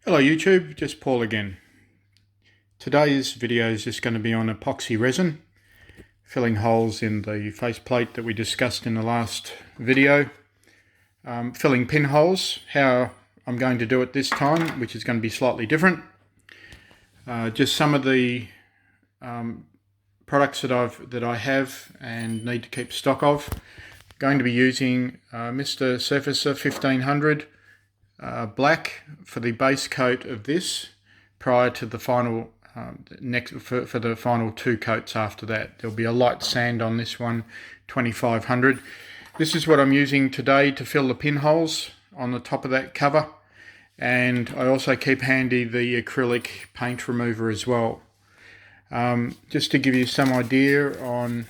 Hello YouTube, just Paul again. Today's video is just going to be on epoxy resin, filling holes in the faceplate that we discussed in the last video. Filling pinholes, how I'm going to do it this time, which is going to be slightly different. Just some of the products that I have and need to keep stock of. Going to be using Mr. Surfacer 1500 black for the base coat of this prior to the final for the final two coats after that. There'll be a light sand on this one, 2500. This is what I'm using today to fill the pinholes on the top of that cover, and I also keep handy the acrylic paint remover as well. Just to give you some idea on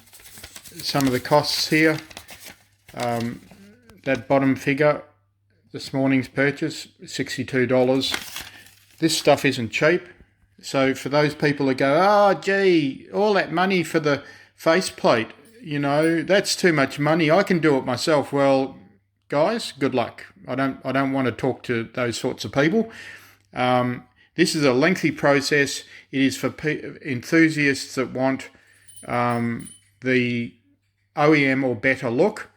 some of the costs here, that bottom figure, this morning's purchase, $62. This stuff isn't cheap. So for those people that go, oh gee, all that money for the faceplate, you know, that's too much money, I can do it myself. Well, guys, good luck. I don't want to talk to those sorts of people. This is a lengthy process. It is for enthusiasts that want the OEM or better look.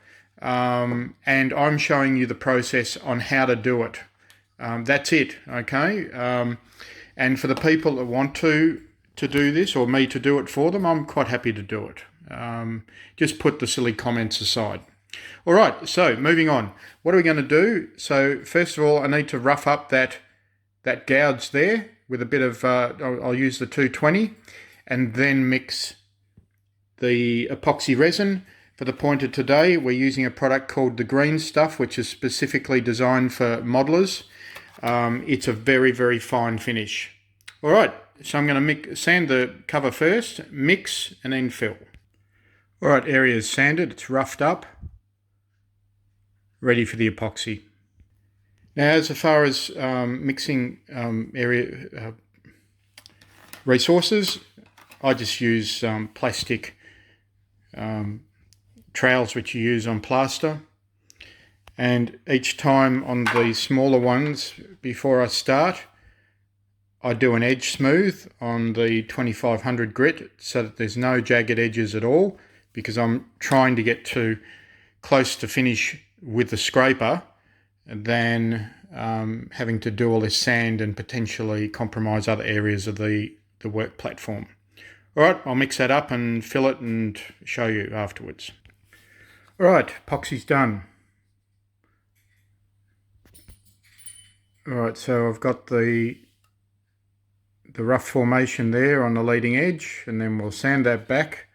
And I'm showing you the process on how to do it. That's it, okay? And for the people that want to do this, or me to do it for them, I'm quite happy to do it. Just put the silly comments aside. All right, so moving on. What are we going to do? So first of all, I need to rough up that gouge there with a bit of, I'll use the 220, and then mix the epoxy resin. For the pointer today, we're using a product called the green stuff, which is specifically designed for modelers. It's a very, very fine finish. All right, so I'm going to sand the cover first, mix, and then fill. All right, area is sanded, it's roughed up, ready for the epoxy. Now, as far as mixing area resources, I just use plastic trowels which you use on plaster, and each time on the smaller ones before I start, I do an edge smooth on the 2500 grit so that there's no jagged edges at all, because I'm trying to get to close to finish with the scraper than having to do all this sand and potentially compromise other areas of the work platform. All right, I'll mix that up and fill it and show you afterwards. All right, epoxy's done. All right, so I've got the rough formation there on the leading edge, and then we'll sand that back.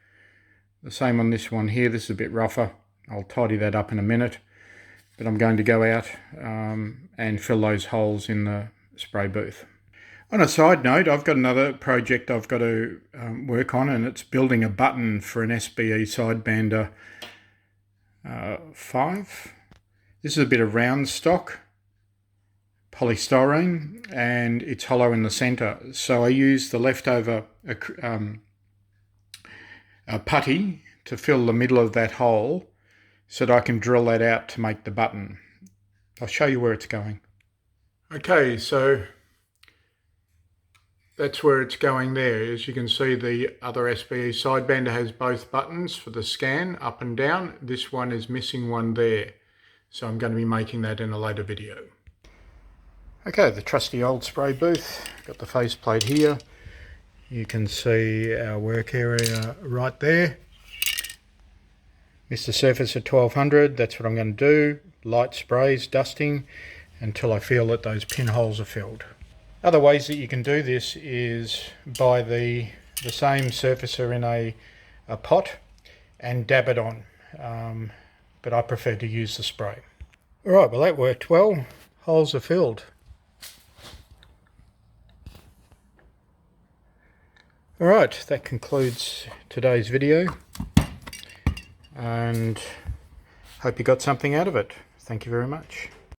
The same on this one here. This is a bit rougher. I'll tidy that up in a minute, but I'm going to go out and fill those holes in the spray booth. On a side note, I've got another project I've got to work on, and it's building a button for an SBE Sidebander 5. This is a bit of round stock polystyrene, and it's hollow in the center, so I use the leftover putty to fill the middle of that hole so that I can drill that out to make the button. I'll show you where it's going. Okay, so that's where it's going there. As you can see, the other SBE Sidebander has both buttons for the scan, up and down. This one is missing one there, so I'm going to be making that in a later video. Okay, the trusty old spray booth. Got the faceplate here. You can see our work area right there. Mr. Surfacer 1200, that's what I'm going to do. Light sprays, dusting, until I feel that those pinholes are filled. Other ways that you can do this is buy the same surfacer in a pot and dab it on, but I prefer to use the spray. Alright, well that worked well. Holes are filled. Alright, that concludes today's video, and hope you got something out of it. Thank you very much.